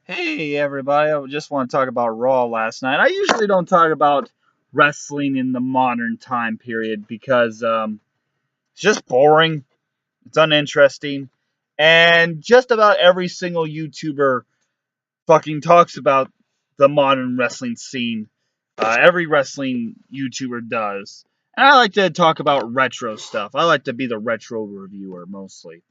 Hey everybody, I just want to talk about Raw last night. I usually don't talk about wrestling in the modern time period because it's just boring, it's uninteresting, and just about every single YouTuber fucking talks about the modern wrestling scene. Every wrestling YouTuber does. And I like to talk about retro stuff. I like to be the retro reviewer mostly.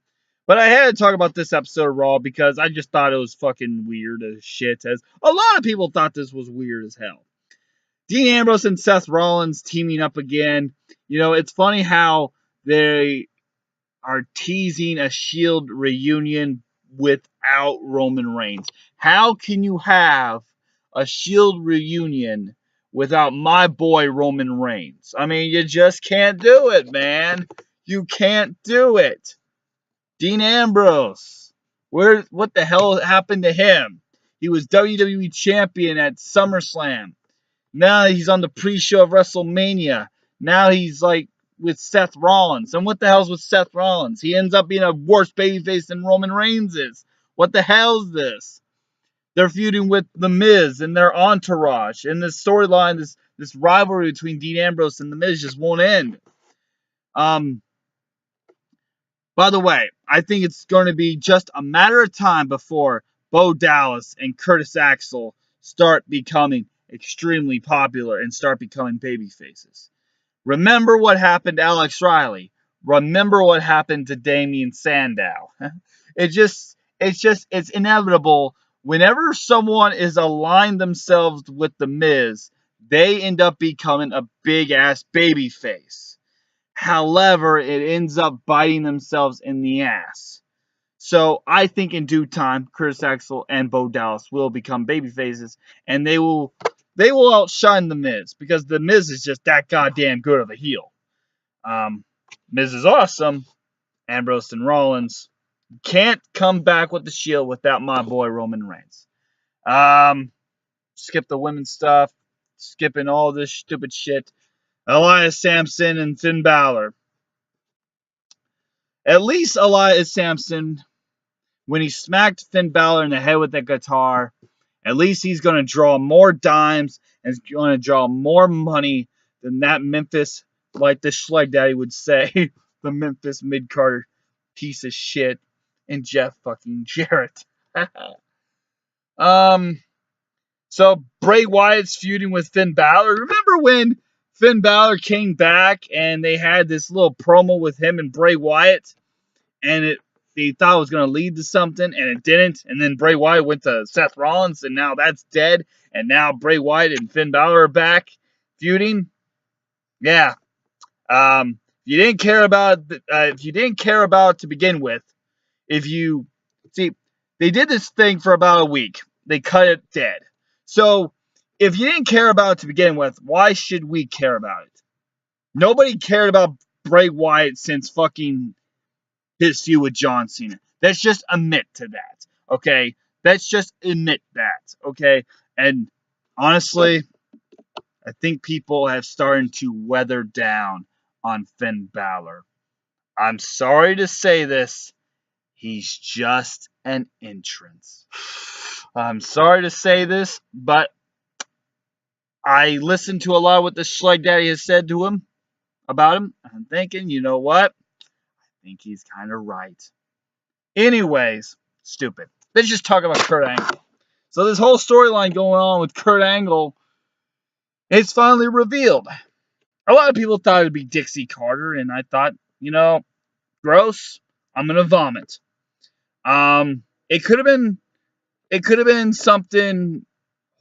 But I had to talk about this episode of Raw because I just thought it was fucking weird as shit. As a lot of people thought this was weird as hell. Dean Ambrose and Seth Rollins teaming up again. You know, it's funny how they are teasing a Shield reunion without Roman Reigns. How can you have a Shield reunion without my boy Roman Reigns? I mean, you just can't do it, man. You can't do it. Dean Ambrose. What the hell happened to him? He was WWE champion at SummerSlam. Now he's on the pre-show of WrestleMania. Now he's like with Seth Rollins. And what the hell's with Seth Rollins? He ends up being a worse babyface than Roman Reigns is. What the hell's this? They're feuding with The Miz and their entourage. And this storyline, this rivalry between Dean Ambrose and The Miz just won't end. By the way, I think it's going to be just a matter of time before Bo Dallas and Curtis Axel start becoming extremely popular and start becoming baby faces. Remember what happened to Alex Riley. Remember what happened to Damien Sandow. It's inevitable. Whenever someone is aligned themselves with the Miz, they end up becoming a big ass baby face. However, it ends up biting themselves in the ass. So I think in due time, Curtis Axel and Bo Dallas will become baby faces, and they will outshine the Miz because the Miz is just that goddamn good of a heel. Um, Miz is awesome. Ambrose and Rollins can't come back with the Shield without my boy Roman Reigns. Skip the women's stuff, skipping all this stupid shit. Elias Sampson and Finn Balor. At least Elias Sampson, when he smacked Finn Balor in the head with that guitar, at least he's going to draw more dimes and is going to draw more money than that Memphis, like the Schleg Daddy would say, the Memphis mid-carder piece of shit, and Jeff fucking Jarrett. um, so Bray Wyatt's feuding with Finn Balor. Remember when Finn Balor came back and they had this little promo with him and Bray Wyatt? And they thought it was going to lead to something, and it didn't. And then Bray Wyatt went to Seth Rollins, and now that's dead. And now Bray Wyatt and Finn Balor are back feuding. Yeah. If you didn't care about it to begin with, if you see, they did this thing for about a week. They cut it dead. So if you didn't care about it to begin with, why should we care about it? Nobody cared about Bray Wyatt since fucking his feud with John Cena. Let's just admit to that, okay? Let's just admit that, okay? And honestly, I think people have started to weather down on Finn Balor. I'm sorry to say this, he's just an entrance. I'm sorry to say this, but I listened to a lot of what the Schleg Daddy has said to him about him. I'm thinking, you know what? I think he's kind of right. Anyways, stupid. Let's just talk about Kurt Angle. So this whole storyline going on with Kurt Angle, it's finally revealed. A lot of people thought it would be Dixie Carter, and I thought, gross. I'm gonna vomit. It could have been something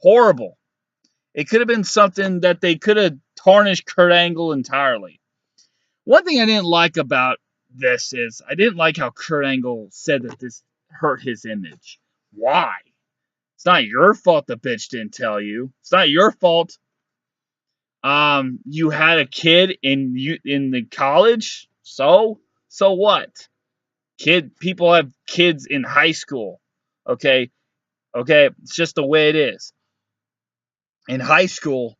horrible. It could have been something that they could have tarnished Kurt Angle entirely. One thing I didn't like about this is I didn't like how Kurt Angle said that this hurt his image. Why? It's not your fault the bitch didn't tell you. It's not your fault. You had a kid in the college. So what? People have kids in high school. Okay, it's just the way it is. In high school,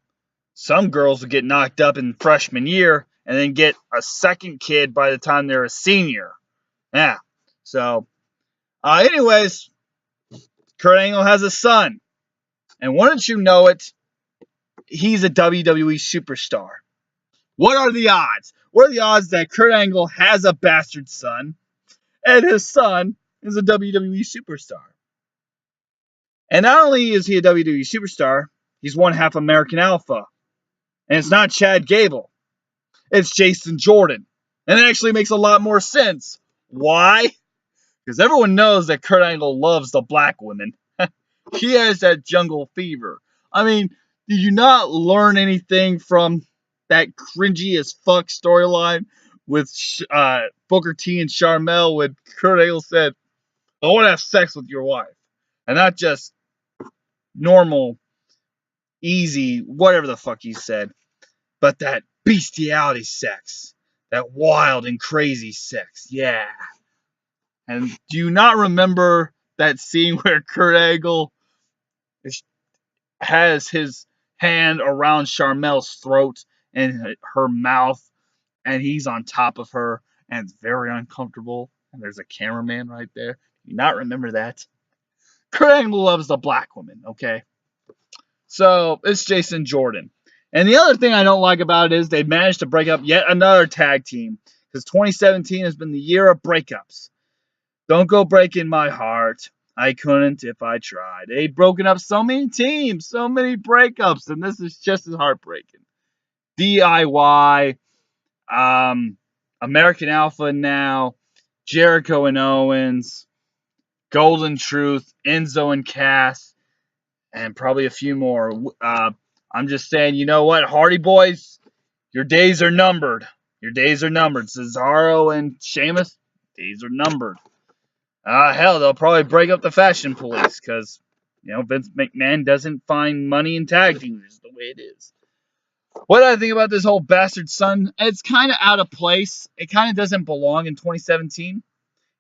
some girls will get knocked up in freshman year and then get a second kid by the time they're a senior. Yeah. So, anyways, Kurt Angle has a son. And wouldn't you know it, he's a WWE superstar. What are the odds? What are the odds that Kurt Angle has a bastard son and his son is a WWE superstar? And not only is he a WWE superstar, he's one half American Alpha. And it's not Chad Gable. It's Jason Jordan. And it actually makes a lot more sense. Why? Because everyone knows that Kurt Angle loves the black women. He has that jungle fever. I mean, did you not learn anything from that cringy as fuck storyline with Booker T and Sharmell when Kurt Angle said, I want to have sex with your wife. And not just normal, easy, whatever the fuck he said, but that bestiality sex. That wild and crazy sex. Yeah. And do you not remember that scene where Kurt Angle has his hand around Sharmel's throat and her mouth, and he's on top of her, and it's very uncomfortable, and there's a cameraman right there? Do you not remember that? Kurt Angle loves the black woman, okay? So, it's Jason Jordan. And the other thing I don't like about it is they managed to break up yet another tag team, because 2017 has been the year of breakups. Don't go breaking my heart. I couldn't if I tried. They've broken up so many teams, so many breakups, and this is just as heartbreaking. DIY, American Alpha now, Jericho and Owens, Golden Truth, Enzo and Cass, and probably a few more. I'm just saying, you know what, Hardy Boys, your days are numbered. Your days are numbered. Cesaro and Sheamus, days are numbered. Hell, they'll probably break up the Fashion Police because, Vince McMahon doesn't find money in tag teams. It's the way it is. What do I think about this whole bastard son? It's kind of out of place. It kind of doesn't belong in 2017.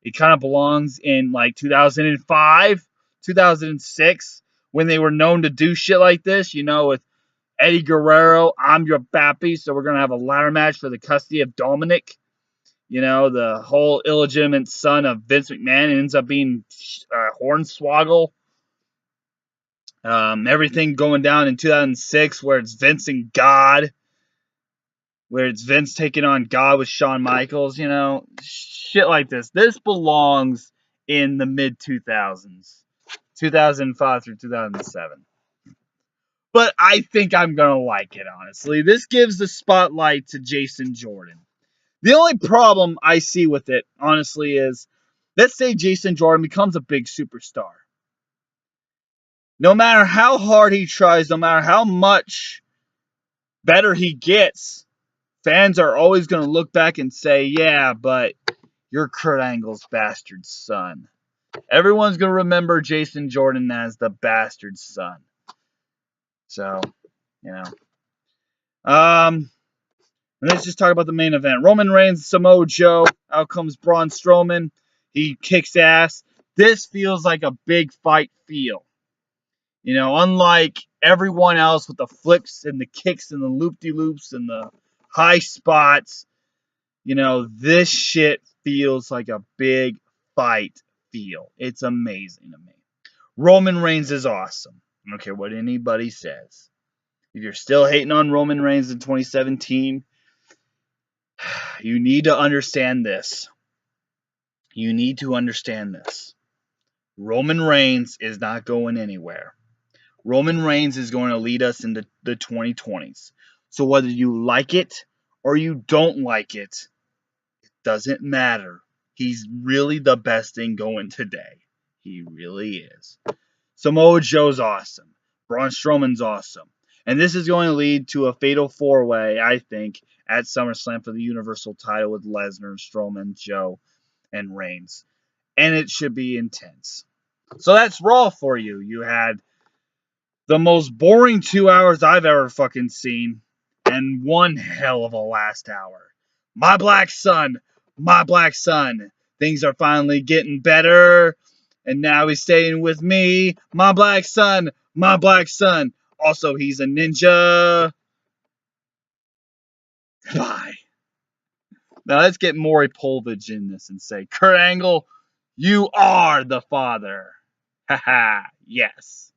It kind of belongs in like 2005, 2006, when they were known to do shit like this, with Eddie Guerrero, I'm your pappy, so we're going to have a ladder match for the custody of Dominic. The whole illegitimate son of Vince McMahon ends up being Hornswoggle. Everything going down in 2006 where it's Vince and God, where it's Vince taking on God with Shawn Michaels, shit like this. This belongs in the mid-2000s, 2005 through 2007. But I think I'm going to like it, honestly. This gives the spotlight to Jason Jordan. The only problem I see with it, honestly, is let's say Jason Jordan becomes a big superstar. No matter how hard he tries, no matter how much better he gets, fans are always going to look back and say, yeah, but you're Kurt Angle's bastard son. Everyone's going to remember Jason Jordan as the bastard son. So, let's just talk about the main event. Roman Reigns, Samoa Joe. Out comes Braun Strowman. He kicks ass. This feels like a big fight feel. Unlike everyone else with the flips and the kicks and the loop-de-loops and the high spots, this shit feels like a big fight feel. It's amazing to me. Roman Reigns is awesome. I don't care what anybody says. If you're still hating on Roman Reigns in 2017, you need to understand this. You need to understand this. Roman Reigns is not going anywhere. Roman Reigns is going to lead us into the 2020s. So whether you like it or you don't like it, it doesn't matter. He's really the best thing going today. He really is. Samoa Joe's awesome. Braun Strowman's awesome. And this is going to lead to a fatal four-way, I think, at SummerSlam for the Universal title with Lesnar, Strowman, Joe, and Reigns. And it should be intense. So that's Raw for you. You had the most boring 2 hours I've ever fucking seen, and one hell of a last hour. My black son. Things are finally getting better, and now he's staying with me. My black son. Also, he's a ninja. Bye. Now let's get Maury Povich in this and say, Kurt Angle, you are the father. Haha, yes.